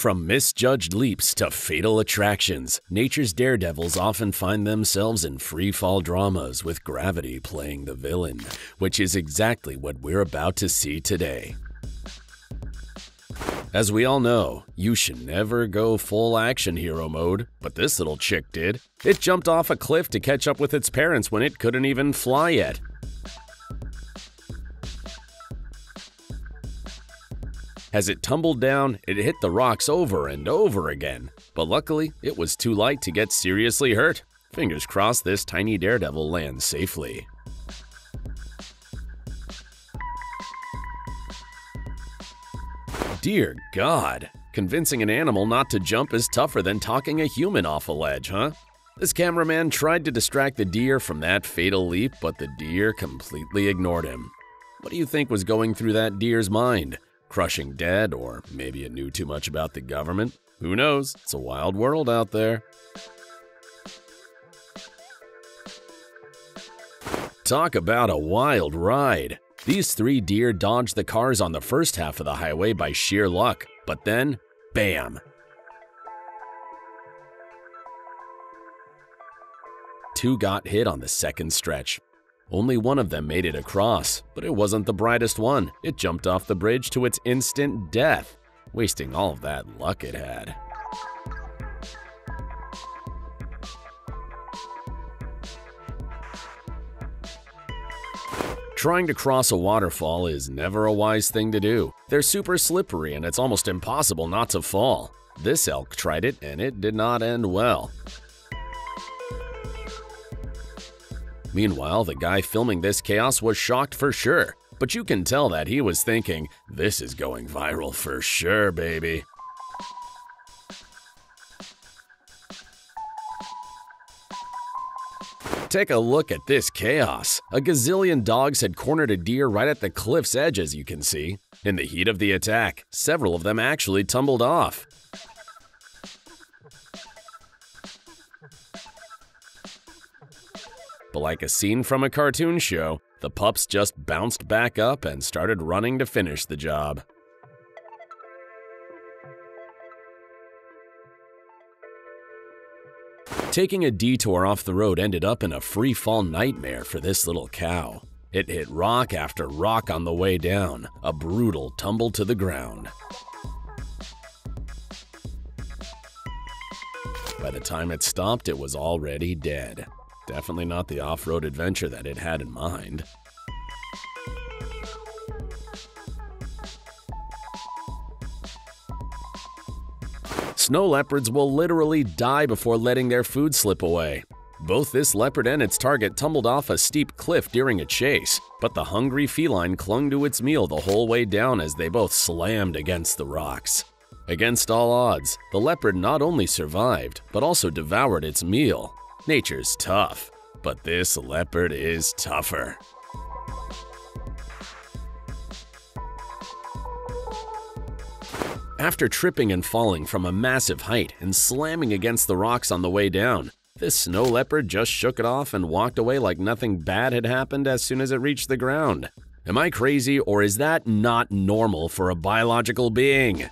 From misjudged leaps to fatal attractions, nature's daredevils often find themselves in freefall dramas with gravity playing the villain, which is exactly what we're about to see today. As we all know, you should never go full action hero mode, but this little chick did. It jumped off a cliff to catch up with its parents when it couldn't even fly yet. As it tumbled down, it hit the rocks over and over again, but luckily it was too light to get seriously hurt. Fingers crossed this tiny daredevil lands safely. Dear God, convincing an animal not to jump is tougher than talking a human off a ledge, huh? This cameraman tried to distract the deer from that fatal leap, but the deer completely ignored him. What do you think was going through that deer's mind? Crushing dead, or maybe it knew too much about the government? Who knows? It's a wild world out there. Talk about a wild ride. These three deer dodged the cars on the first half of the highway by sheer luck, but then, bam! Two got hit on the second stretch. Only one of them made it across, but it wasn't the brightest one. It jumped off the bridge to its instant death, wasting all of that luck it had. Trying to cross a waterfall is never a wise thing to do. They're super slippery and it's almost impossible not to fall. This elk tried it and it did not end well. Meanwhile, the guy filming this chaos was shocked for sure, but you can tell that he was thinking, this is going viral for sure, baby. Take a look at this chaos. A gazillion dogs had cornered a deer right at the cliff's edge, as you can see. In the heat of the attack, several of them actually tumbled off. But like a scene from a cartoon show, the pups just bounced back up and started running to finish the job. Taking a detour off the road ended up in a free-fall nightmare for this little cow. It hit rock after rock on the way down, a brutal tumble to the ground. By the time it stopped, it was already dead. Definitely not the off-road adventure that it had in mind. Snow leopards will literally die before letting their food slip away. Both this leopard and its target tumbled off a steep cliff during a chase, but the hungry feline clung to its meal the whole way down as they both slammed against the rocks. Against all odds, the leopard not only survived, but also devoured its meal. Nature's tough, but this leopard is tougher. After tripping and falling from a massive height and slamming against the rocks on the way down, this snow leopard just shook it off and walked away like nothing bad had happened as soon as it reached the ground. Am I crazy, or is that not normal for a biological being?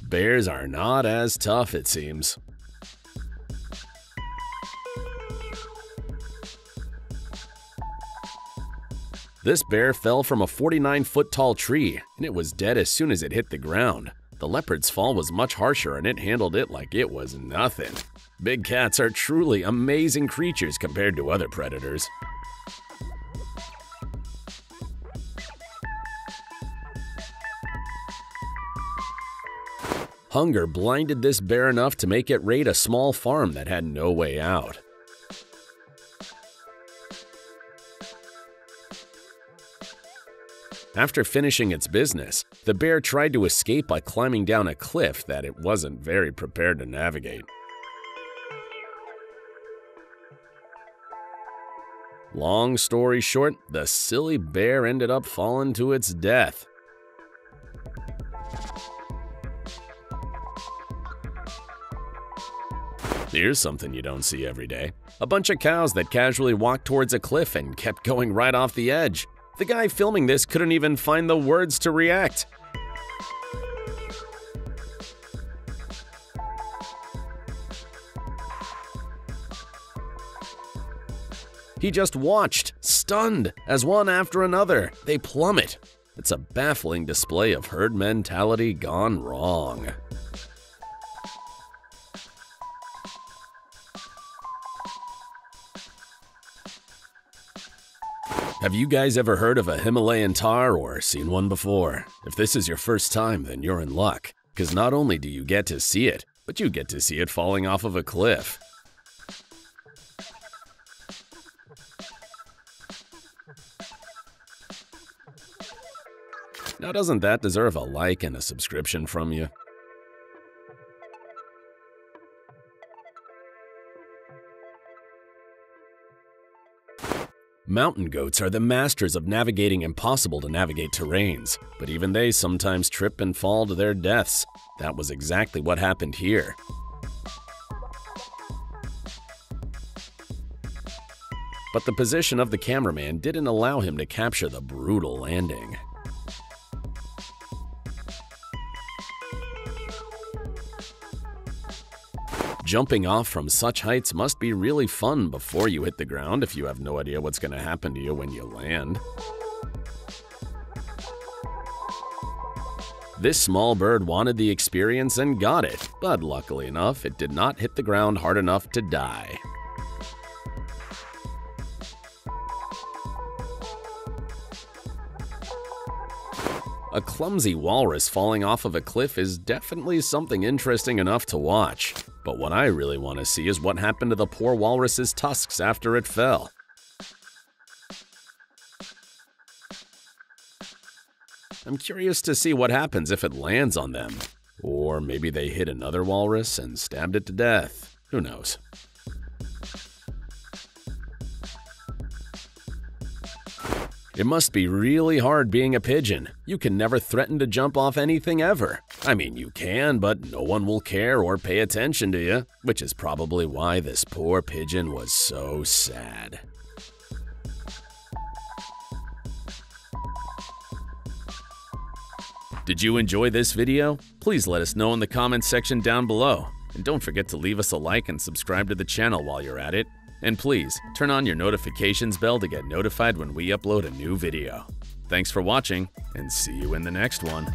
Bears are not as tough, it seems. This bear fell from a 49-foot-tall tree, and it was dead as soon as it hit the ground. The leopard's fall was much harsher, and it handled it like it was nothing. Big cats are truly amazing creatures compared to other predators. Hunger blinded this bear enough to make it raid a small farm that had no way out. After finishing its business, the bear tried to escape by climbing down a cliff that it wasn't very prepared to navigate. Long story short, the silly bear ended up falling to its death. Here's something you don't see every day. A bunch of cows that casually walked towards a cliff and kept going right off the edge. The guy filming this couldn't even find the words to react. He just watched, stunned, as one after another, they plummet. It's a baffling display of herd mentality gone wrong. Have you guys ever heard of a Himalayan tar or seen one before? If this is your first time, then you're in luck, because not only do you get to see it, but you get to see it falling off of a cliff. Now, doesn't that deserve a like and a subscription from you? Mountain goats are the masters of navigating impossible to navigate terrains, but even they sometimes trip and fall to their deaths. That was exactly what happened here. But the position of the cameraman didn't allow him to capture the brutal landing. Jumping off from such heights must be really fun before you hit the ground if you have no idea what's going to happen to you when you land. This small bird wanted the experience and got it, but luckily enough, it did not hit the ground hard enough to die. A clumsy walrus falling off of a cliff is definitely something interesting enough to watch. But what I really want to see is what happened to the poor walrus's tusks after it fell. I'm curious to see what happens if it lands on them. Or maybe they hit another walrus and stabbed it to death. Who knows? It must be really hard being a pigeon. You can never threaten to jump off anything ever. I mean, you can, but no one will care or pay attention to you, which is probably why this poor pigeon was so sad. Did you enjoy this video? Please let us know in the comments section down below. And don't forget to leave us a like and subscribe to the channel while you're at it. And please, turn on your notifications bell to get notified when we upload a new video. Thanks for watching, and see you in the next one.